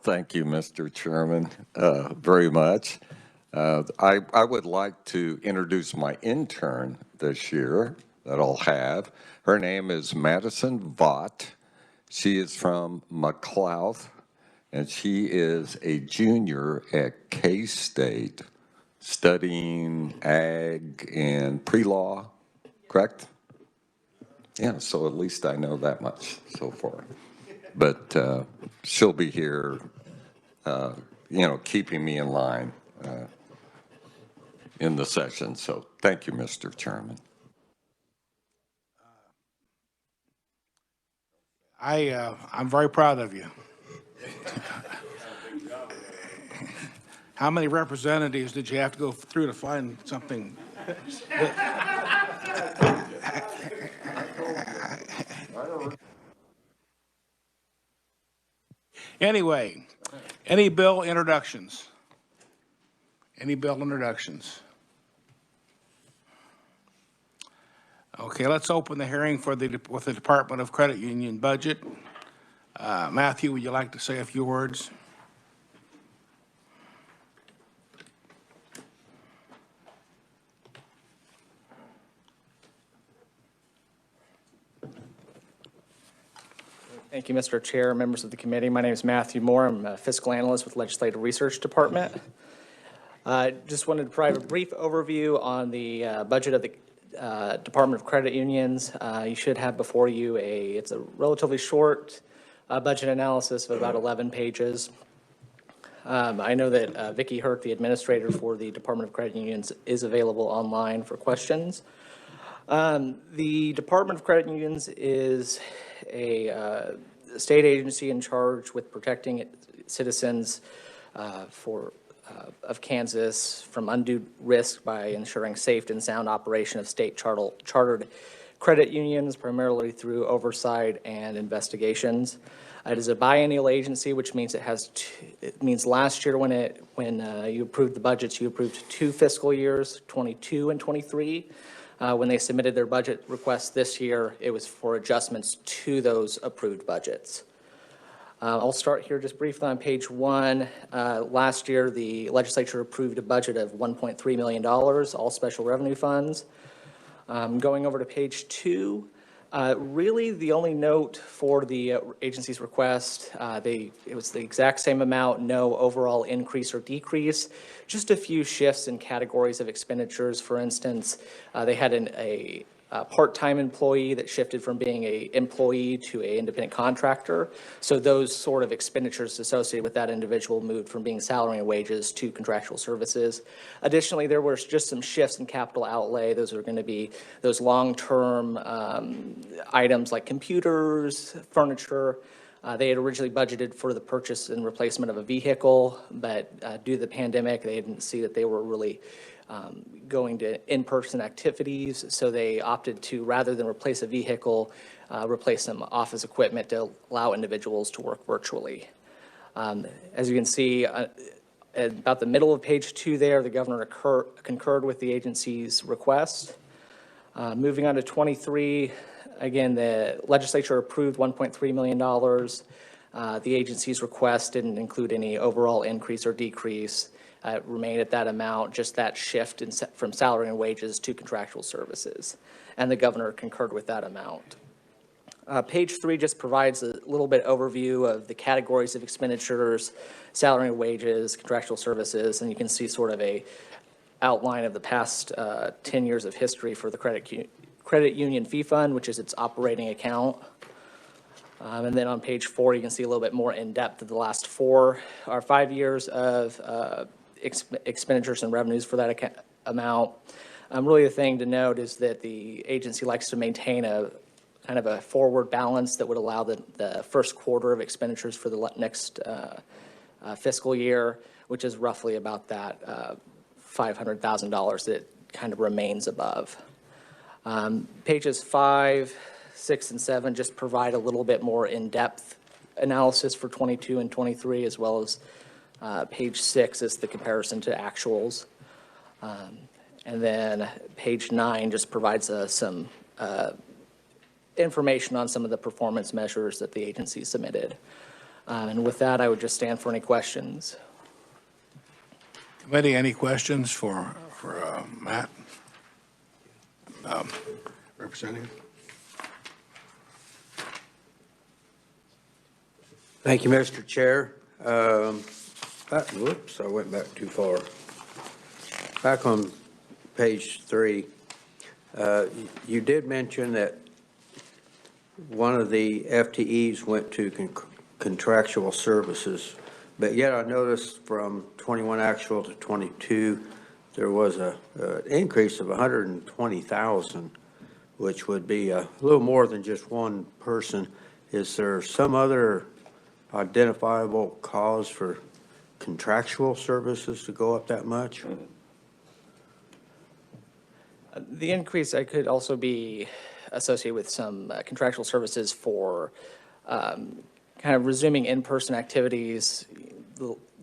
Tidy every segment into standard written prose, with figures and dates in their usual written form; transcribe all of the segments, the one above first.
Thank you, Mr. Chairman, very much. I would like to introduce my intern this year that I'll have. Her name is Madison Vaught. She is from McLeod, and she is a junior at K-State studying ag and pre-law, correct? Yeah, so at least I know that much so far. But she'll be here, keeping me in line in the session. So thank you, Mr. Chairman. I'm very proud of you. How many representatives did you have to go through to find something? Anyway, any bill introductions? Any bill introductions? Okay, let's open the hearing with the Department of Credit Union budget. Matthew, would you like to say a few words? Thank you, Mr. Chair, members of the committee. My name is Matthew Moore. I'm a fiscal analyst with Legislative Research Department. Just wanted to provide a brief overview on the budget of the Department of Credit Unions. You should have before you it's a relatively short budget analysis of about 11 pages. I know that Vicki Hurt, the administrator for the Department of Credit Unions, is available online for questions. The Department of Credit Unions is a state agency in charge with protecting citizens of Kansas from undue risk by ensuring safe and sound operation of state chartered credit unions, primarily through oversight and investigations. It is a biennial agency, which means it means last year when you approved the budgets, you approved 2 fiscal years, 22 and 23. When they submitted their budget request this year, it was for adjustments to those approved budgets. I'll start here just briefly on page 1. Last year, the legislature approved a budget of $1.3 million, all special revenue funds. Going over to page 2, really the only note for the agency's request, it was the exact same amount, no overall increase or decrease, just a few shifts in categories of expenditures. For instance, they had a part-time employee that shifted from being an employee to an independent contractor. So those sort of expenditures associated with that individual moved from being salary and wages to contractual services. Additionally, there were just some shifts in capital outlay. Those are going to be those long-term items like computers, furniture. They had originally budgeted for the purchase and replacement of a vehicle, but due to the pandemic, they didn't see that they were really going to in-person activities, so they opted to, rather than replace a vehicle, replace some office equipment to allow individuals to work virtually. As you can see, at about the middle of page 2 there, the governor concurred with the agency's request. Moving on to 23, again, the legislature approved $1.3 million. The agency's request didn't include any overall increase or decrease. Remained at that amount, just that shift from salary and wages to contractual services. And the governor concurred with that amount. Page 3 just provides a little bit overview of the categories of expenditures, salary and wages, contractual services, and you can see sort of a outline of the past 10 years of history for the credit union fee fund, which is its operating account. And then on page 4, you can see a little bit more in depth of the last 4 or 5 years of expenditures and revenues for that amount. Really the thing to note is that the agency likes to maintain a kind of a forward balance that would allow the first quarter of expenditures for the next fiscal year, which is roughly about that $500,000 that kind of remains above. Pages 5, 6, and 7 just provide a little bit more in-depth analysis for 22 and 23, as well as page 6 is the comparison to actuals. And then page 9 just provides some information on some of the performance measures that the agency submitted. And with that, I would just stand for any questions. Committee, any questions for Matt? Representative? Thank you, Mr. Chair. Whoops, I went back too far. Back on page 3, you did mention that one of the FTEs went to contractual services, but yet I noticed from 21 actual to 22, there was an increase of 120,000, which would be a little more than just one person. Is there some other identifiable cause for contractual services to go up that much? The increase could also be associated with some contractual services for kind of resuming in-person activities.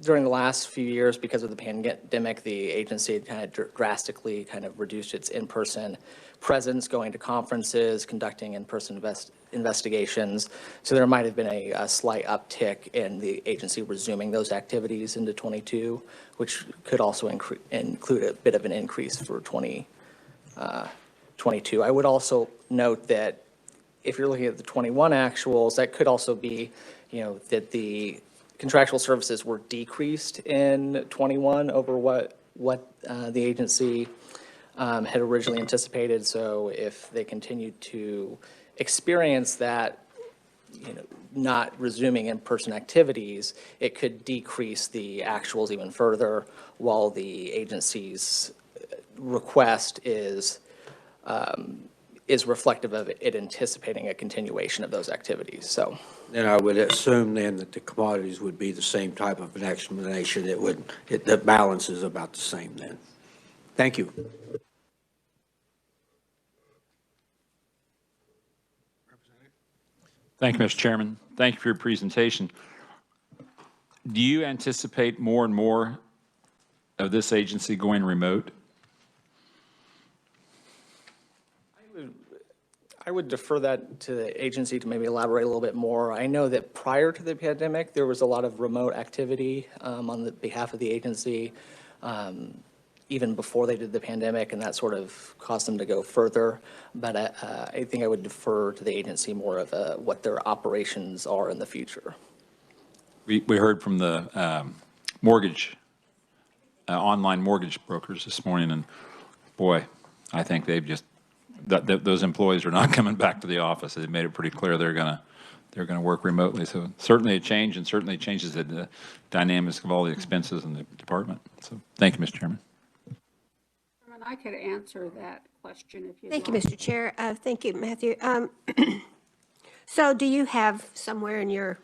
During the last few years, because of the pandemic, the agency had kind of drastically kind of reduced its in-person presence, going to conferences, conducting in-person investigations. So there might have been a slight uptick in the agency resuming those activities into 22, which could also include a bit of an increase for 22. I would also note that if you're looking at the 21 actuals, that could also be, that the contractual services were decreased in 21 over what the agency had originally anticipated. So if they continued to experience that, not resuming in-person activities, it could decrease the actuals even further, while the agency's request is reflective of it anticipating a continuation of those activities. So Then I would assume then that the commodities would be the same type of an explanation. The balance is about the same then. Thank you. Thank you, Mr. Chairman. Thank you for your presentation. Do you anticipate more and more of this agency going remote? I would defer that to the agency to maybe elaborate a little bit more. I know that prior to the pandemic, there was a lot of remote activity on the behalf of the agency, even before they did the pandemic, and that sort of caused them to go further. But I think I would defer to the agency more of what their operations are in the future. We heard from the online mortgage brokers this morning, and boy, I think they've just, those employees are not coming back to the office. They've made it pretty clear they're gonna work remotely. So certainly a change, and certainly changes the dynamics of all the expenses in the department. So thank you, Mr. Chairman. I could answer that question if you Thank you, Mr. Chair. Thank you, Matthew. So do you have somewhere in your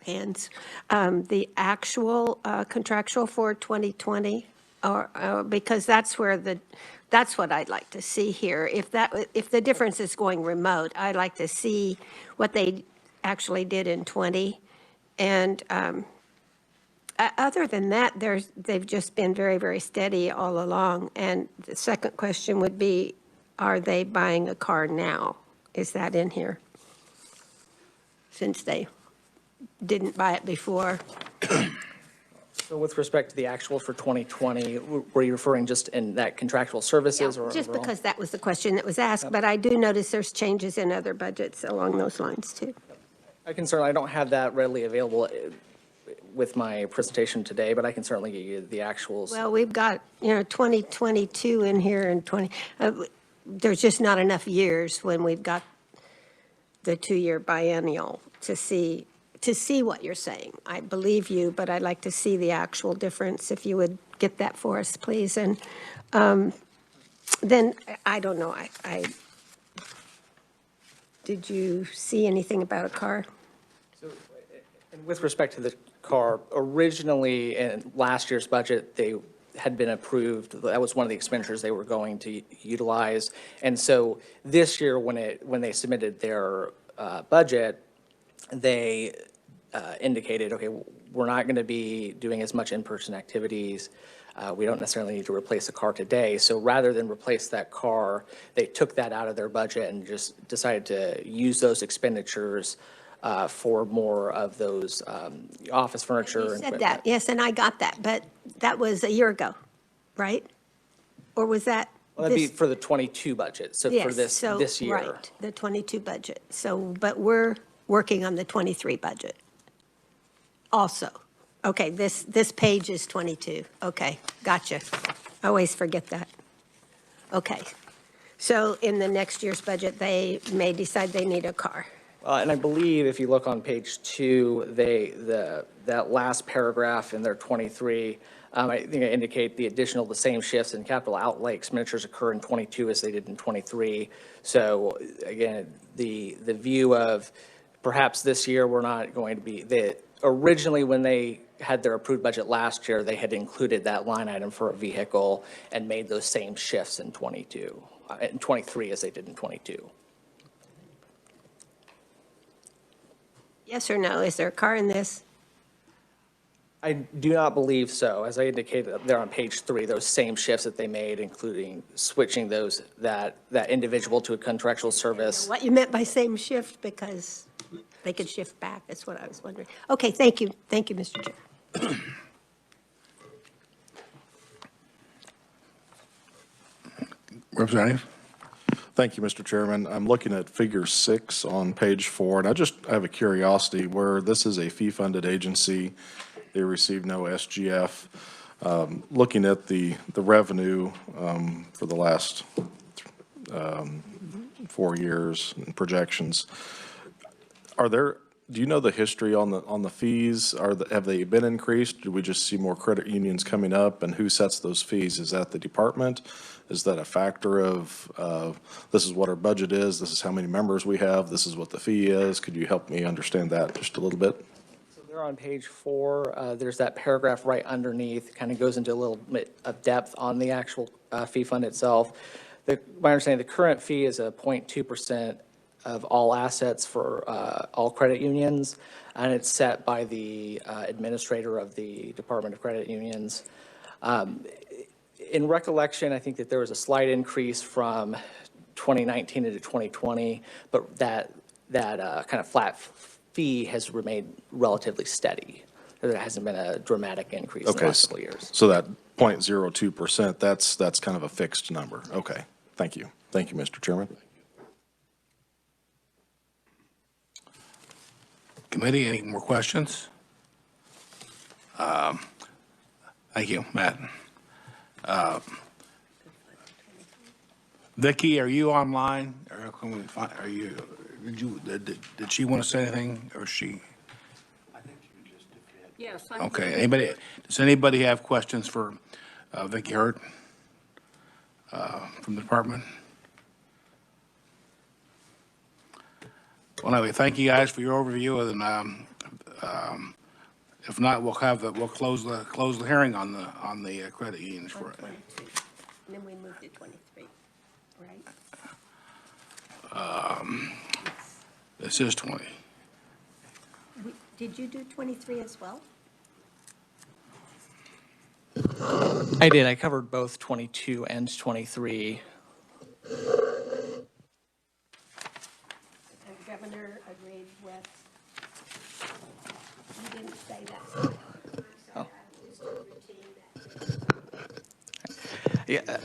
hands the actual contractual for 2020? Or because that's what I'd like to see here. If the difference is going remote, I'd like to see what they actually did in 20. And other than that, they've just been very, very steady all along. And the second question would be, are they buying a car now? Is that in here? Since they didn't buy it before. So with respect to the actual for 2020, were you referring just in that contractual services or Just overall? because that was the question that was asked, but I do notice there's changes in other budgets along those lines too. I don't have that readily available with my presentation today, but I can certainly get you the actuals. Well, we've got, 2022 in here and there's just not enough years when we've got the 2-year biennial to see what you're saying. I believe you, but I'd like to see the actual difference, if you would get that for us, please. And then, I don't know, did you see anything about a car? So, and with respect to the car, originally in last year's budget, they had been approved. That was one of the expenditures they were going to utilize. And so this year, when they submitted their budget, they indicated, okay, we're not going to be doing as much in-person activities. We don't necessarily need to replace the car today. So rather than replace that car, they took that out of their budget and just decided to use those expenditures for more of those office furniture. You and said equipment. that, yes, and I got that, but that was a year ago, right? Or was that Well, that'd be this? for the 22 budget, so for Yes, this, so, this year. right, the 22 budget. So, but we're working on the 23 budget also. Okay, this page is 22. Okay, gotcha. I always forget that. Okay. So in the next year's budget, they may decide they need a car. And I believe if you look on page 2, that last paragraph in their 23, I think I indicate the same shifts in capital outlay expenditures occur in 22 as they did in 23. So again, the view of perhaps this year we're not going to be, originally when they had their approved budget last year, they had included that line item for a vehicle and made those same shifts in 23 as they did in 22. Yes or no? Is there a car in this? I do not believe so. As I indicated there on page 3, those same shifts that they made, including switching that individual to a contractual service. What you meant by same shift, because they could shift back, that's what I was wondering. Okay, thank you. Thank you, Mr. Chair. Representative? Thank you, Mr. Chairman. I'm looking at figure 6 on page 4, and I have a curiosity where this is a fee-funded agency. They receive no SGF. Looking at the revenue for the last 4 years and projections, do you know the history on the fees? Have they been increased? Do we just see more credit unions coming up? And who sets those fees? Is that the department? Is that a factor of this is what our budget is, this is how many members we have, this is what the fee is? Could you help me understand that just a little bit? So they're on page 4. There's that paragraph right underneath, kind of goes into a little bit of depth on the actual fee fund itself. My understanding, the current fee is a 0.2% of all assets for all credit unions, and it's set by the administrator of the Department of Credit Unions. In recollection, I think that there was a slight increase from 2019 into 2020, but that kind of flat fee has remained relatively steady. There hasn't been a dramatic increase in the last couple of years. So that 0.02%, that's kind of a fixed number. Okay, thank you. Thank you, Mr. Chairman. Committee, any more questions? Thank you, Matt. Vicki, are you online? Or can we find, did she want to say anything, or she? Yes. Okay, does anybody have questions for Vicki Hurd from the department? Well, anyway, thank you guys for your overview, and if not, we'll close the hearing on the credit unions for it. 22. And then we moved to 23, right? This is 20. Did you do 23 as well? I did. I covered both 22 and 23. And the governor agreed with, you didn't say that. Oh. Just a routine Yeah.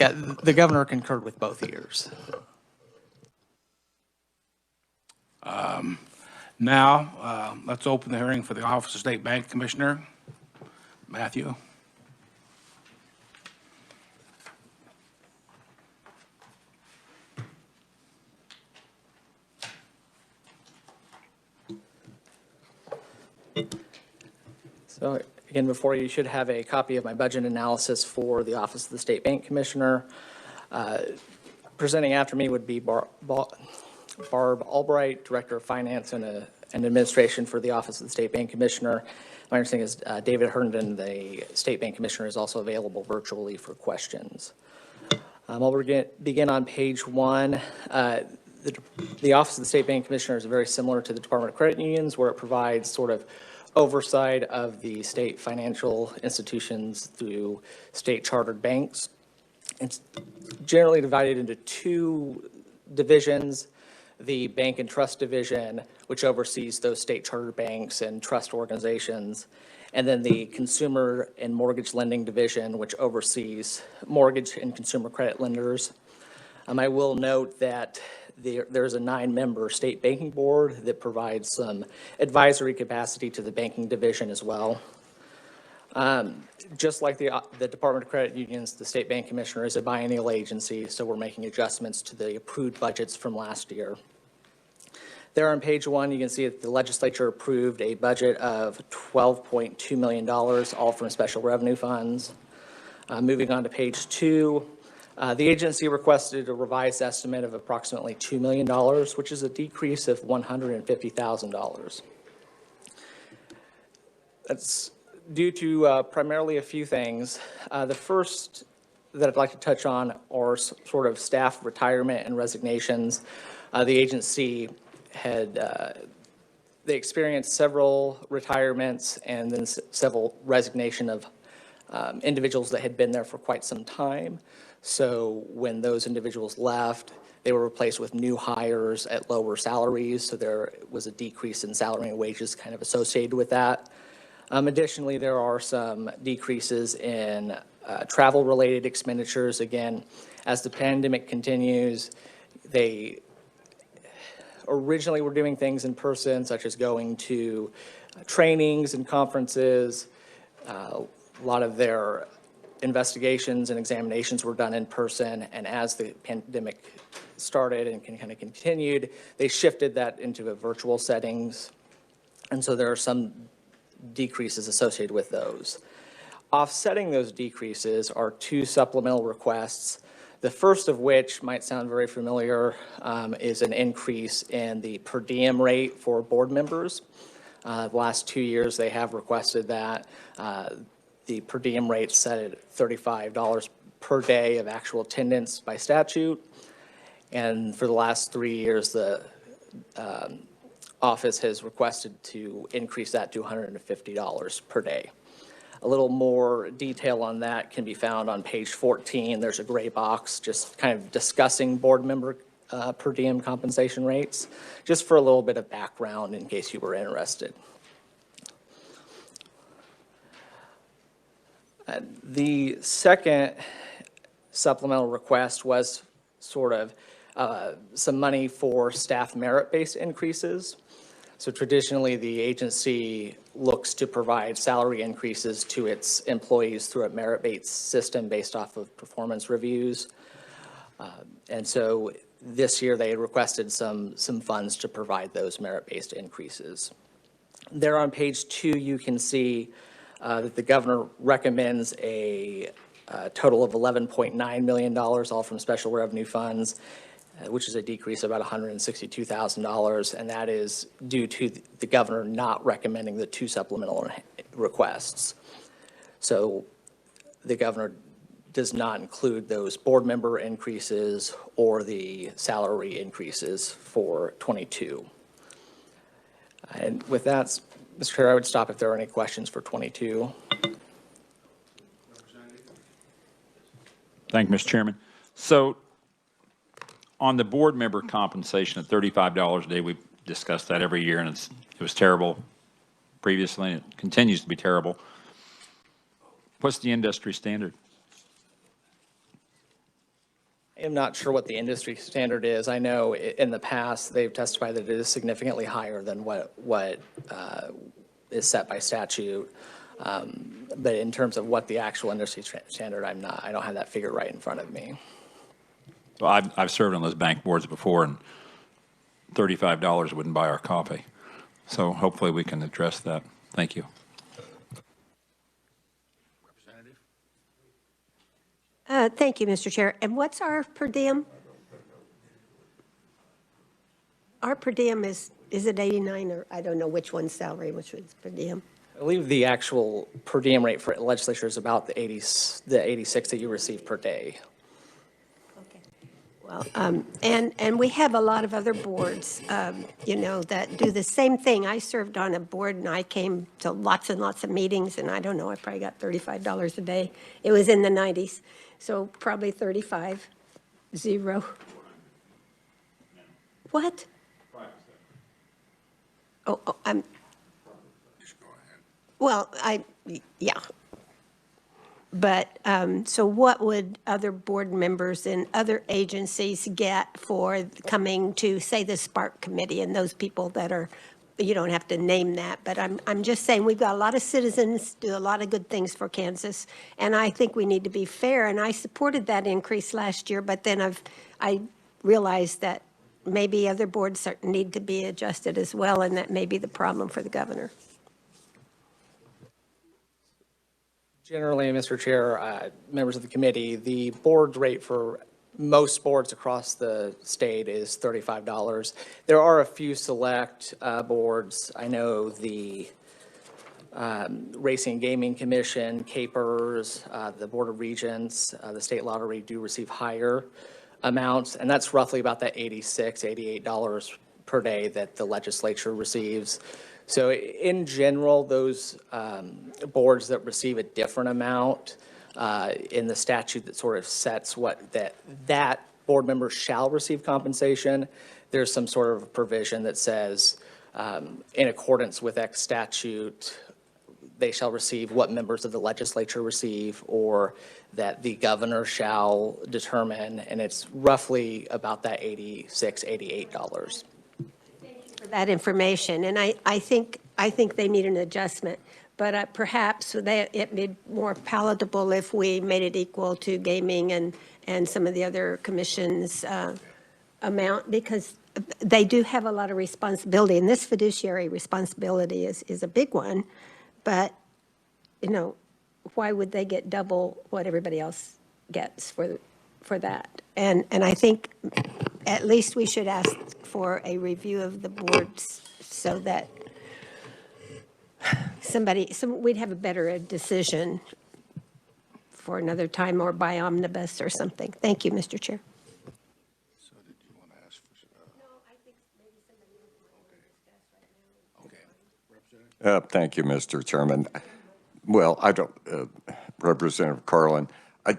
Yeah, the governor concurred with both years. Now, let's open the hearing for the Office of State Bank Commissioner. Matthew. So again, before you should have a copy of my budget analysis for the Office of the State Bank Commissioner. Presenting after me would be Barb Albright, Director of Finance and Administration for the Office of the State Bank Commissioner. My understanding is David Herndon, the State Bank Commissioner, is also available virtually for questions. I'll begin on page 1. The Office of the State Bank Commissioner is very similar to the Department of Credit Unions, where it provides sort of oversight of the state financial institutions through state chartered banks. It's generally divided into 2 divisions. the Bank and Trust Division, which oversees those state chartered banks and trust organizations, and then the Consumer and Mortgage Lending Division, which oversees mortgage and consumer credit lenders. I will note that there's a 9-member state banking board that provides some advisory capacity to the banking division as well. Just like the Department of Credit Unions, the State Bank Commissioner is a biennial agency, so we're making adjustments to the approved budgets from last year. There on page 1, you can see that the legislature approved a budget of $12.2 million, all from special revenue funds. Moving on to page 2, the agency requested a revised estimate of approximately $2 million, which is a decrease of $150,000. That's due to primarily a few things. The first that I'd like to touch on are sort of staff retirement and resignations. The agency they experienced several retirements and then several resignation of individuals that had been there for quite some time. So when those individuals left, they were replaced with new hires at lower salaries. So there was a decrease in salary and wages kind of associated with that. Additionally, there are some decreases in travel-related expenditures. Again, as the pandemic continues, they originally were doing things in person, such as going to trainings and conferences. A lot of their investigations and examinations were done in person, and as the pandemic started and kind of continued, they shifted that into a virtual settings. And so there are some decreases associated with those. Offsetting those decreases are 2 supplemental requests. The first of which might sound very familiar, is an increase in the per diem rate for board members. The last 2 years, they have requested that. The per diem rate set at $35 per day of actual attendance by statute. And for the last 3 years, the office has requested to increase that to $150 per day. A little more detail on that can be found on page 14. There's a gray box just kind of discussing board member per diem compensation rates, just for a little bit of background in case you were interested. The second supplemental request was sort of some money for staff merit-based increases. So traditionally, the agency looks to provide salary increases to its employees through a merit-based system based off of performance reviews. And so this year, they requested some funds to provide those merit-based increases. There on page 2, you can see that the governor recommends a total of $11.9 million, all from special revenue funds, which is a decrease of about $162,000, and that is due to the governor not recommending the 2 supplemental requests. So the governor does not include those board member increases or the salary increases for 22. And with that, Mr. Chair, I would stop if there are any questions for 22. Thank you, Mr. Chairman. So on the board member compensation at $35 a day, we've discussed that every year, and it was terrible previously, and it continues to be terrible. What's the industry standard? I am not sure what the industry standard is. I know in the past, they've testified that it is significantly higher than what is set by statute. But in terms of what the actual industry standard, I don't have that figure right in front of me. Well, I've served on those bank boards before, and $35 wouldn't buy our coffee. So hopefully we can address that. Thank you. Thank you, Mr. Chair. And what's our per diem? Our per diem is it 89 or I don't know which one's salary, which one's per diem? I believe the actual per diem rate for legislature is about the 86 that you receive per day. Okay. Well, and we have a lot of other boards, you know, that do the same thing. I served on a board and I came to lots and lots of meetings, and I don't know, I probably got $35 a day. It was in the 90s, so probably 35, 0. What? I'm, well, yeah. But, so what would other board members in other agencies get for coming to, say, the Spark Committee and those people that are, you don't have to name that, but I'm just saying, we've got a lot of citizens do a lot of good things for Kansas, and I think we need to be fair, and I supported that increase last year, but then I realized that maybe other boards need to be adjusted as well, and that may be the problem for the governor. Generally, Mr. Chair, members of the committee, the board rate for most boards across the state is $35. There are a few select boards. I know the Racing and Gaming Commission, Capers, the Board of Regents, the State Lottery do receive higher amounts, and that's roughly about that $86, $88 per day that the legislature receives. So in general, those boards that receive a different amount in the statute that sort of sets what that board member shall receive compensation, there's some sort of provision that says in accordance with X statute, they shall receive what members of the legislature receive, or that the governor shall determine, and it's roughly about that $86, $88. For that information, and I think they need an adjustment, but perhaps it'd be more palatable if we made it equal to gaming and some of the other commissions' amount, because they do have a lot of responsibility, and this fiduciary responsibility is a big one, but, you know, why would they get double what everybody else gets for that? And I think at least we should ask for a review of the boards so that we'd have a better decision for another time, or by omnibus or something. Thank you, Mr. Chair. So did you want to ask for? No, I think maybe somebody else might want to discuss right now. Okay. Representative? Thank you, Mr. Chairman. Well, I don't, Representative Carlin, I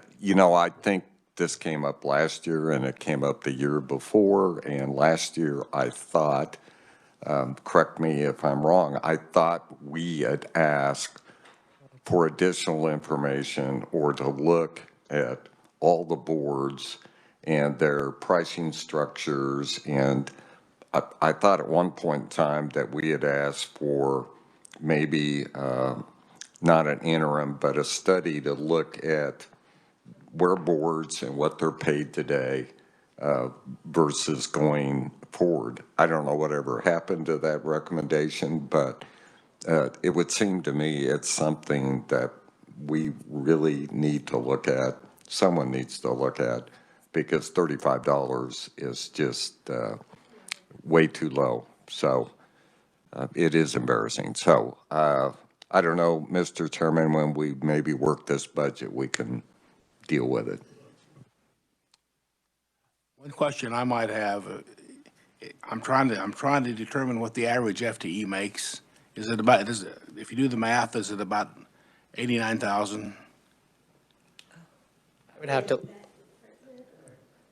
think this came up last year and it came up the year before. And last year, I thought, correct me if I'm wrong, I thought we had asked for additional information or to look at all the boards and their pricing structures. And I thought at one point in time that we had asked for maybe not an interim, but a study to look at where boards and what they're paid today versus going forward. I don't know whatever happened to that recommendation, but it would seem to me it's something that we really need to look at. Someone needs to look at, because $35 is just way too low. So it is embarrassing. So I don't know, Mr. Chairman, when we maybe work this budget, we can deal with it. One question I might have, I'm trying to determine what the average FTE makes. Is it about, if you do the math, is it about 89,000? I would have to,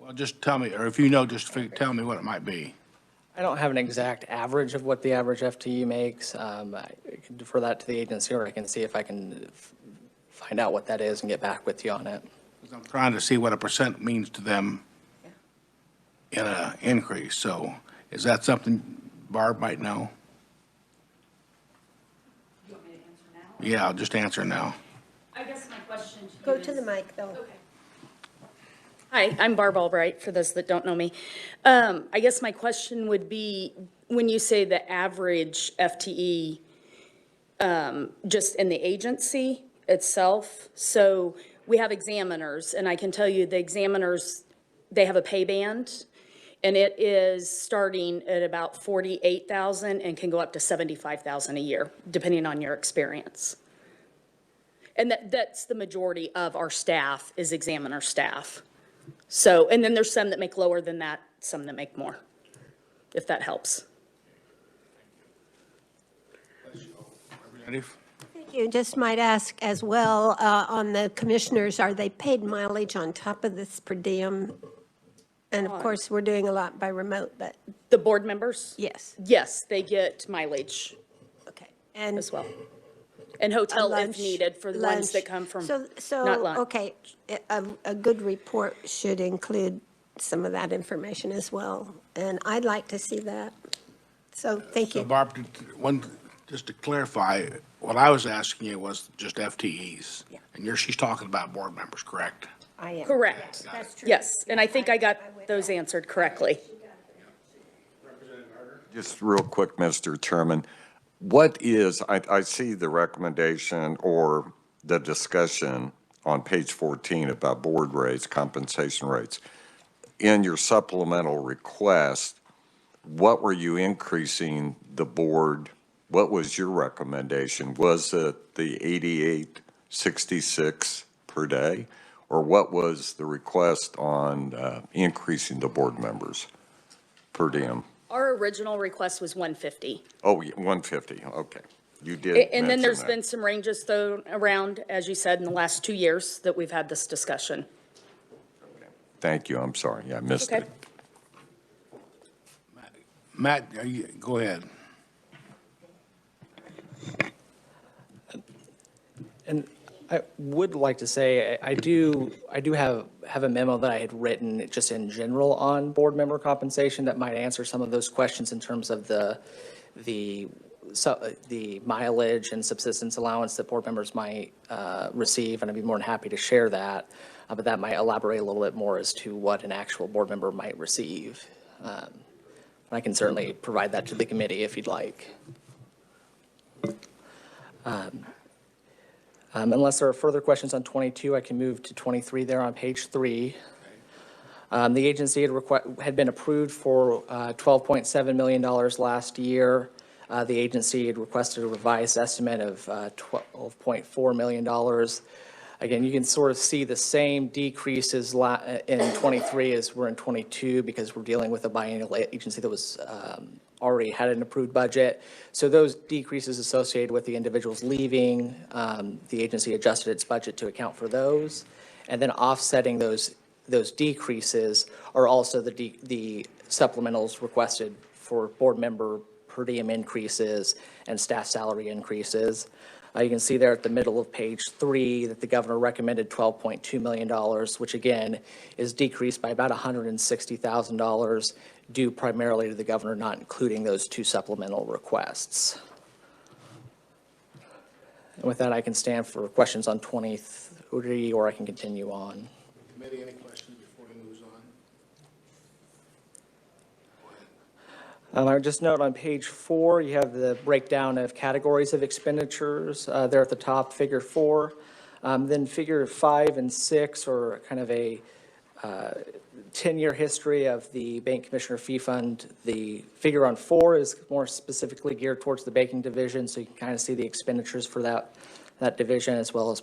Well, just tell me, or if you know, just tell me what it might be. I don't have an exact average of what the average FTE makes. I can defer that to the agency, or I can see if I can find out what that is and get back with you on it. Because I'm trying to see what a percent means to them in an increase. So is that something Barb might know? You want me to answer now? Yeah, I'll just answer now. I guess my question to you Go is. to the mic, though. Okay. Hi, I'm Barb Albright, for those that don't know me. I guess my question would be, when you say the average FTE, just in the agency itself, so we have examiners, and I can tell you the examiners, they have a pay band, and it is starting at about 48,000 and can go up to 75,000 a year, depending on your experience. And that's the majority of our staff is examiner staff. So, and then there's some that make lower than that, some that make more, if that helps. Representative? Thank you. Just might ask as well, on the commissioners, are they paid mileage on top of this per diem And of course, we're doing a lot by remote, but The board members? yes, Yes, they get mileage okay. And as well. And hotel if lunch- needed for the ones that come from, not So, lunch. okay, a good report should include some of that information as well, and I'd like to see that. So, thank So you. Barb, just to clarify, what I was asking you was just FTEs. Yeah. And she's talking about board members, correct? I am. Correct. That's true. Yes, and I think I got those answered correctly. Just real quick, Mr. Chairman, what is, I see the recommendation or the discussion on page 14 about board rates, compensation rates. In your supplemental request, what were you increasing the board? What was your recommendation? Was it the 88.66 per day? Or what was the request on increasing the board members per diem? Our original request was 150. Oh, yeah, 150, okay. You did And then mention there's that. been some ranges thrown around, as you said, in the last 2 years that we've had this discussion. Thank you, I'm sorry, yeah, I missed Okay. it. Matt, go ahead. And I would like to say, I do have a memo that I had written just in general on board member compensation that might answer some of those questions in terms of the mileage and subsistence allowance that board members might receive, and I'd be more than happy to share that. But that might elaborate a little bit more as to what an actual board member might receive. I can certainly provide that to the committee if you'd like. Unless there are further questions on 22, I can move to 23 there on page 3. The agency had been approved for $12.7 million last year. The agency had requested a revised estimate of $12.4 million. Again, you can sort of see the same decreases in 23 as we're in 22 because we're dealing with a biennial agency that was already had an approved budget. So those decreases associated with the individuals leaving, the agency adjusted its budget to account for those. And then offsetting those decreases are also the supplementals requested for board member per diem increases and staff salary increases. You can see there at the middle of page 3 that the governor recommended $12.2 million, which again is decreased by about $160,000 due primarily to the governor not including those 2 supplemental requests. And with that, I can stand for questions on 23, or I can continue on. Committee, any questions before he moves on? I would just note on page 4, you have the breakdown of categories of expenditures there at the top, figure 4. Then figure 5 and 6 are kind of a 10-year history of the bank commissioner fee fund. The figure on 4 is more specifically geared towards the banking division, so you can kind of see the expenditures for that division, as well as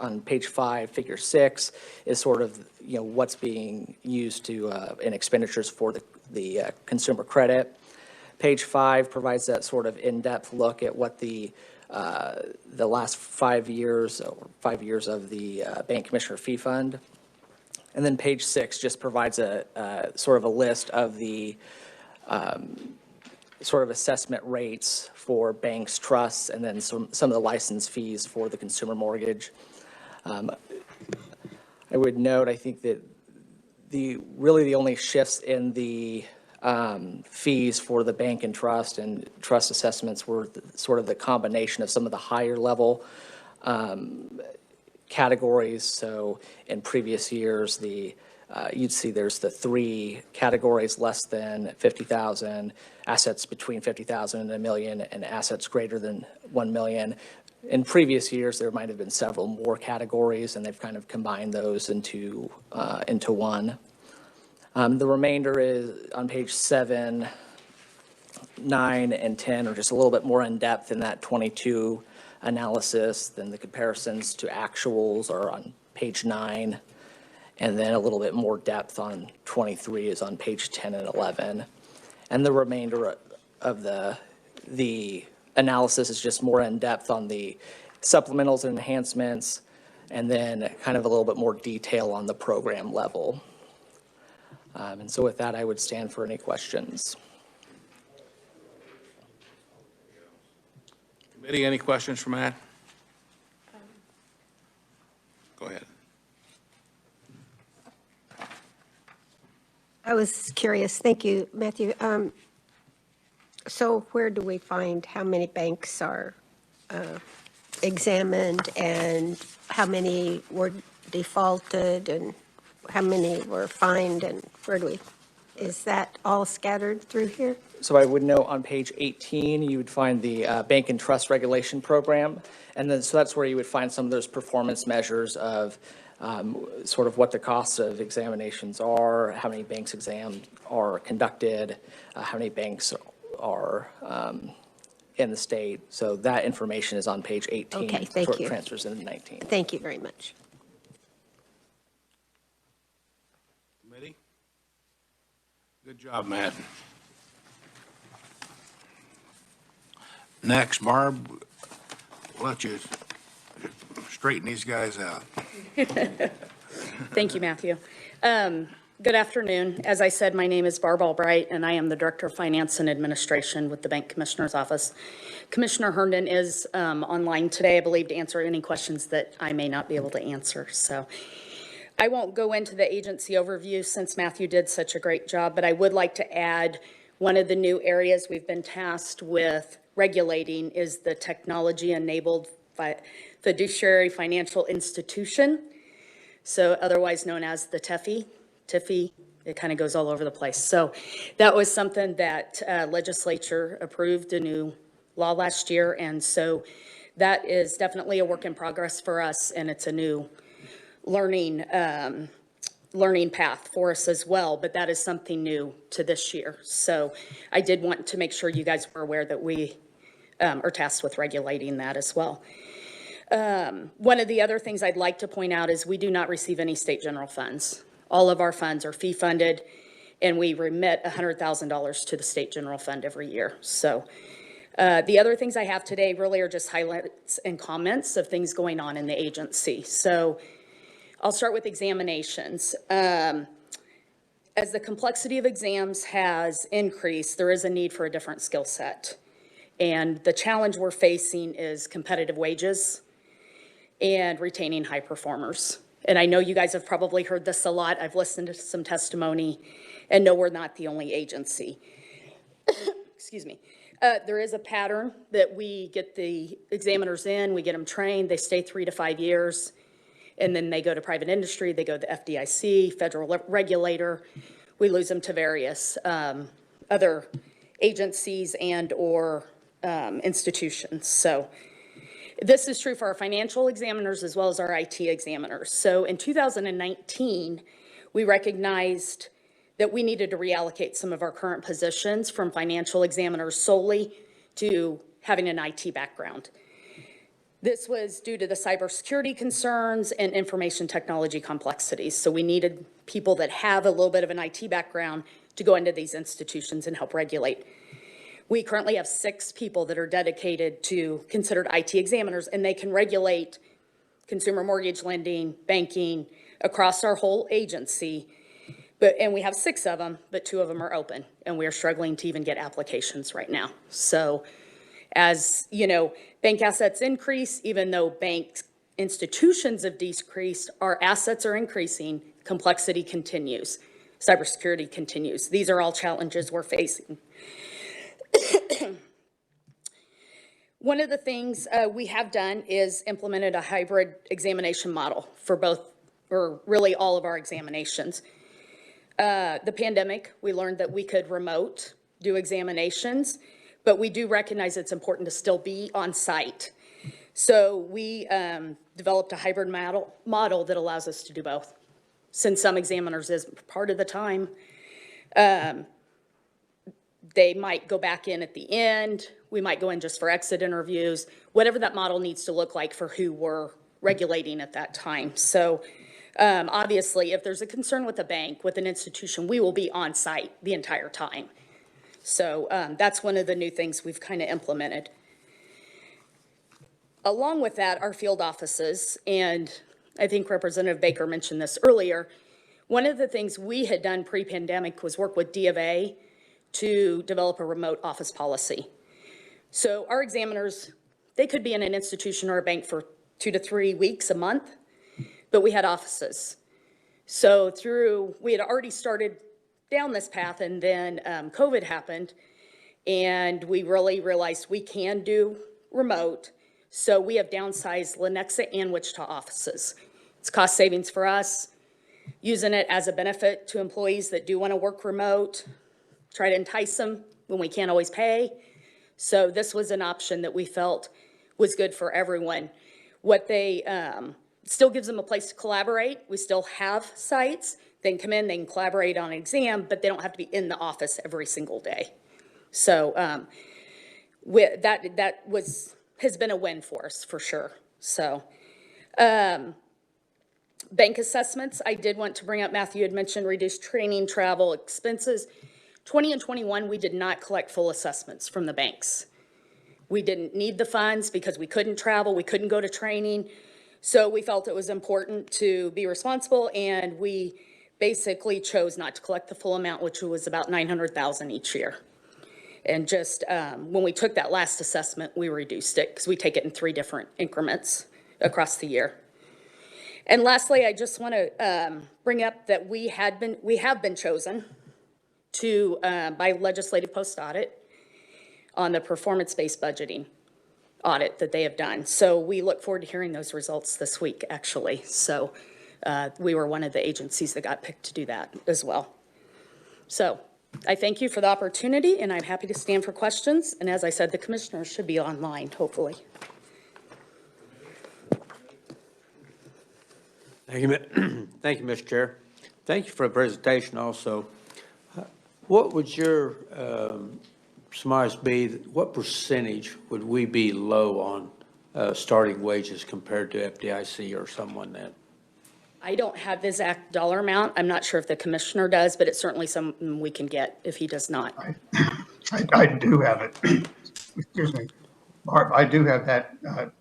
on page 5, figure 6 is sort of, what's being used to in expenditures for the consumer credit. Page 5 provides that sort of in-depth look at what the last 5 years or 5 years of the bank commissioner fee fund. And then page 6 just provides a sort of a list of the sort of assessment rates for banks, trusts, and then some of the license fees for the consumer mortgage. I would note, I think that really the only shifts in the fees for the bank and trust assessments were sort of the combination of some of the higher level categories. So in previous years, you'd see there's the 3 categories: less than 50,000, assets between 50,000 and $1 million, and assets greater than 1 million. In previous years, there might have been several more categories, and they've kind of combined those into one. The remainder is on page 7, 9, and 10 are just a little bit more in depth in that 22 analysis than the comparisons to actuals are on page 9. And then a little bit more depth on 23 is on page 10 and 11. And the remainder of the analysis is just more in depth on the supplementals and enhancements, and then kind of a little bit more detail on the program level. And so with that, I would stand for any questions. Committee, any questions for Matt? Go ahead. I was curious, thank you, Matthew. So where do we find how many banks are examined and how many were defaulted and how many were fined and where do we, is that all scattered through here? So I would note on page 18, you would find the Bank and Trust Regulation Program. And then, so that's where you would find some of those performance measures of sort of what the costs of examinations are, how many banks exams are conducted, how many banks are in the state. So that information is on page 18. Okay, thank before it you. transfers into 19. Thank you very much. Committee? Good job, Matt. Next, Barb, we'll let you straighten these guys out. Thank you, Matthew. Good afternoon. As I said, my name is Barb Albright, and I am the Director of Finance and Administration with the Bank Commissioner's Office. Commissioner Herndon is online today, I believe, to answer any questions that I may not be able to answer. So I won't go into the agency overview since Matthew did such a great job, but I would like to add one of the new areas we've been tasked with regulating is the technology-enabled fiduciary financial institution, so otherwise known as the TIFI. It kind of goes all over the place. So that was something that Legislature approved a new law last year, and so that is definitely a work in progress for us, and it's a new learning path for us as well, but that is something new to this year. So I did want to make sure you guys were aware that we are tasked with regulating that as well. One of the other things I'd like to point out is we do not receive any state general funds. All of our funds are fee funded, and we remit $100,000 to the state general fund every year. So the other things I have today really are just highlights and comments of things going on in the agency. So I'll start with examinations. As the complexity of exams has increased, there is a need for a different skill set. And the challenge we're facing is competitive wages and retaining high performers. And I know you guys have probably heard this a lot. I've listened to some testimony, and no, we're not the only agency. Excuse me. There is a pattern that we get the examiners in, we get them trained, they stay 3 to 5 years, and then they go to private industry, they go to FDIC, federal regulator. We lose them to various other agencies and or institutions. So this is true for our financial examiners as well as our IT examiners. So in 2019, we recognized that we needed to reallocate some of our current positions from financial examiners solely to having an IT background. This was due to the cybersecurity concerns and information technology complexities. So we needed people that have a little bit of an IT background to go into these institutions and help regulate. We currently have 6 people that are dedicated to considered IT examiners, and they can regulate consumer mortgage lending, banking, across our whole agency. And we have 6 of them, but 2 of them are open, and we are struggling to even get applications right now. So as you know, bank assets increase, even though bank institutions have decreased, our assets are increasing, complexity continues, cybersecurity continues. These are all challenges we're facing. One of the things we have done is implemented a hybrid examination model for both, or really all of our examinations. The pandemic, we learned that we could remote do examinations, but we do recognize it's important to still be on site. So we developed a hybrid model that allows us to do both. Since some examiners is part of the time, they might go back in at the end. We might go in just for exit interviews, whatever that model needs to look like for who we're regulating at that time. So obviously, if there's a concern with a bank, with an institution, we will be on site the entire time. So that's one of the new things we've kind of implemented. Along with that, our field offices, and I think Representative Baker mentioned this earlier, One of the things we had done pre-pandemic was work with D of A to develop a remote office policy. So our examiners, they could be in an institution or a bank for 2 to 3 weeks, a month, but we had offices. So we had already started down this path, and then COVID happened, and we really realized we can do remote. So we have downsized Lenexa and Wichita offices. It's cost savings for us, using it as a benefit to employees that do want to work remote, try to entice them when we can't always pay. So this was an option that we felt was good for everyone. What they, still gives them a place to collaborate. We still have sites. They can come in, they can collaborate on an exam, but they don't have to be in the office every single day. So that has been a win for us, for sure. So bank assessments, I did want to bring up, Matthew had mentioned reduced training, travel, expenses. 20 and 21, we did not collect full assessments from the banks. We didn't need the funds because we couldn't travel, we couldn't go to training. So we felt it was important to be responsible, and we basically chose not to collect the full amount, which was about $900,000 each year. And just when we took that last assessment, we reduced it because we take it in 3 different increments across the year. And lastly, I just want to bring up that we have been chosen to by legislative post audit on the performance-based budgeting audit that they have done. So we look forward to hearing those results this week, actually. So we were one of the agencies that got picked to do that as well. So I thank you for the opportunity, and I'm happy to stand for questions. And as I said, the commissioners should be online, hopefully. Thank you, thank you, Mr. Chair. Thank you for the presentation also. What would your surmise be, what percentage would we be low on starting wages compared to FDIC or someone that? I don't have the exact dollar amount. I'm not sure if the commissioner does, but it's certainly something we can get if he does not. I do have it. Excuse me. Barb, I do have that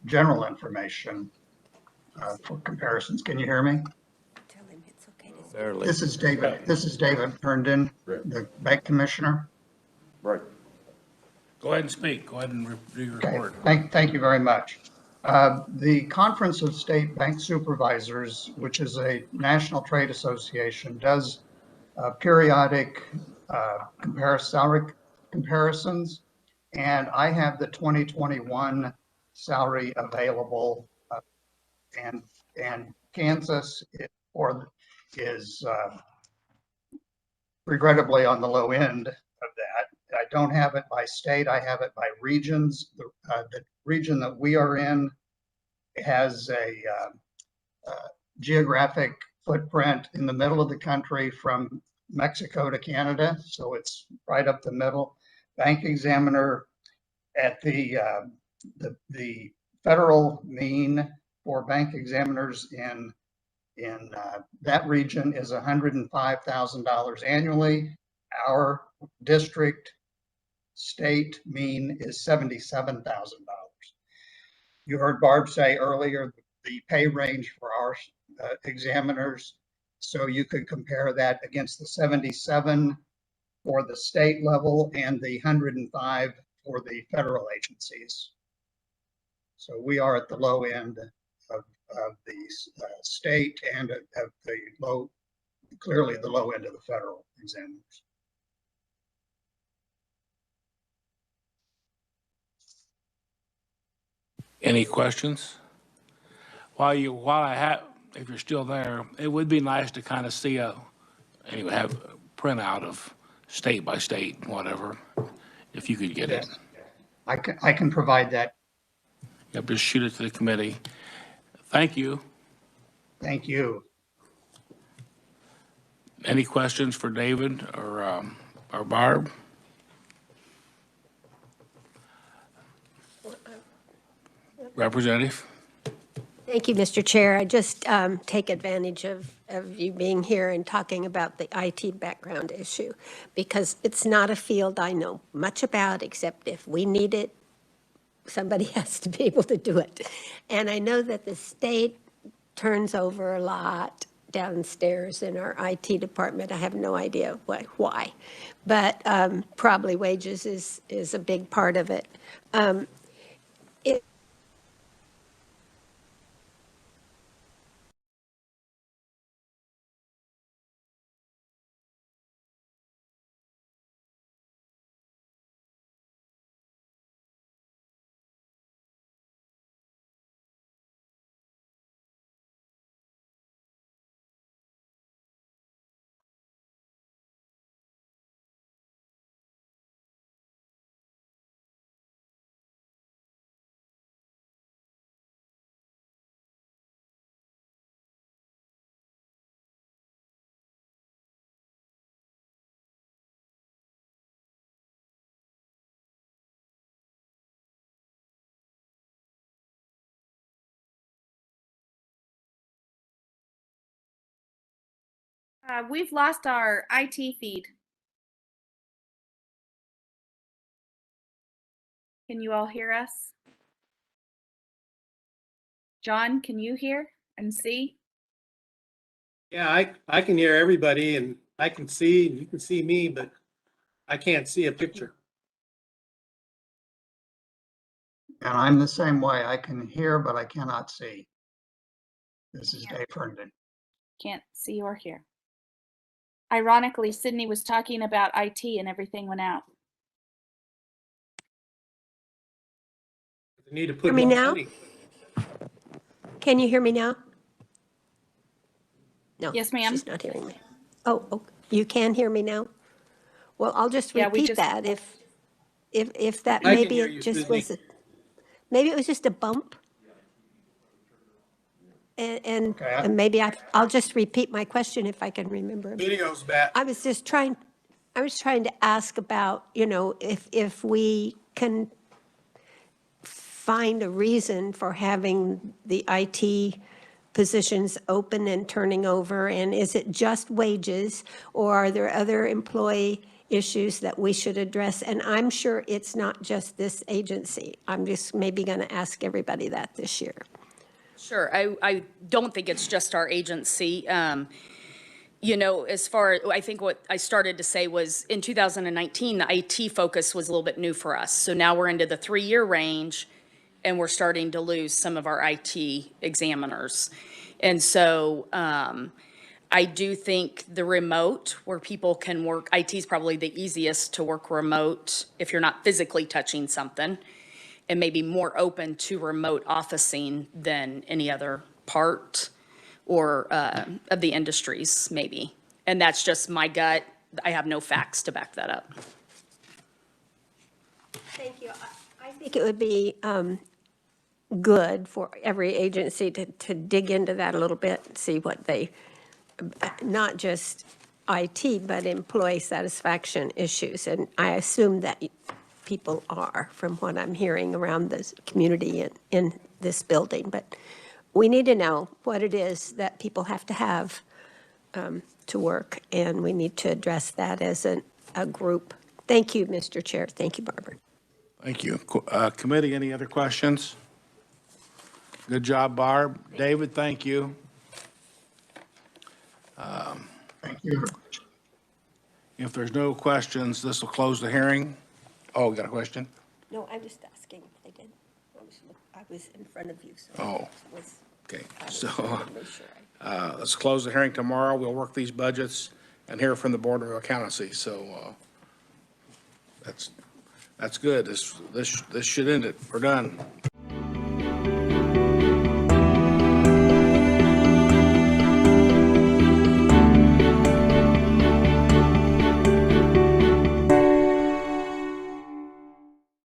general information for comparisons. Can you hear me? Tell him it's okay to Barely. This is David Herndon, the bank commissioner. Right. Go ahead and speak. Go ahead and do your Okay. report. Thank you very much. The Conference of State Bank Supervisors, which is a national trade association, does periodic salary comparisons, and I have the 2021 salary available, and Kansas is regrettably on the low end of that. I don't have it by state. I have it by regions. The region that we are in has a geographic footprint in the middle of the country from Mexico to Canada. So it's right up the middle. Bank examiner at the federal mean for bank examiners in that region is $105,000 annually. Our district state mean is $77,000. You heard Barb say earlier the pay range for our examiners. So you could compare that against the 77 for the state level and the 105 for the federal agencies. So we are at the low end of the state and of the clearly the low end of the federal examiners. Any questions? While I have, if you're still there, it would be nice to kind of see have a printout of state by state, whatever, if you could get it. I can provide that. Yep, just shoot it to the committee. Thank you. Thank you. Any questions for David or Barb? Representative? Thank you, Mr. Chair. I just take advantage of you being here and talking about the IT background issue, because it's not a field I know much about, except if we need it, somebody has to be able to do it. And I know that the state turns over a lot downstairs in our IT department. I have no idea why. But probably wages is a big part of it. It We've lost our IT feed. Can you all hear us? John, can you hear and see? Yeah, I can hear everybody and I can see, and you can see me, but I can't see a picture. And I'm the same way. I can hear, but I cannot see. This is Dave Herndon. Can't see or hear. Ironically, Sydney was talking about IT and everything went out. They need to hear put me more now? money. Can you hear me now? No. Yes, ma'am. She's not hearing me. Oh, you can hear me now? Well, I'll just Yeah, we repeat just- that if that, I can maybe hear it you, just Sydney. was, maybe it was just a bump. And Okay. and maybe I'll just repeat my question if I can remember. Video's back. I was trying to ask about, if we can find a reason for having the IT positions open and turning over, and is it just wages, or are there other employee issues that we should address? And I'm sure it's not just this agency. I'm just maybe going to ask everybody that this year. Sure, I don't think it's just our agency. As far, I think what I started to say was in 2019, the IT focus was a little bit new for us. So now we're into the 3-year range and we're starting to lose some of our IT examiners. And so I do think the remote where people can work, IT is probably the easiest to work remote if you're not physically touching something, and maybe more open to remote officing than any other part or of the industries, maybe. And that's just my gut. I have no facts to back that up. Thank you. I think it would be good for every agency to dig into that a little bit, see what they, not just IT, but employee satisfaction issues. And I assume that people are, from what I'm hearing around this community in this building. But we need to know what it is that people have to have to work, and we need to address that as a group. Thank you, Mr. Chair. Thank you, Barbara. Thank you. Committee, any other questions? Good job, Barb. David, thank you. Thank you. If there's no questions, this will close the hearing. Oh, we got a question? No, I'm just asking if they did. I was in front of you, so. Oh. I was- Okay, so make sure I- let's close the hearing tomorrow. We'll work these budgets and hear from the Board of Accountancy. So that's good. This should end it. We're done.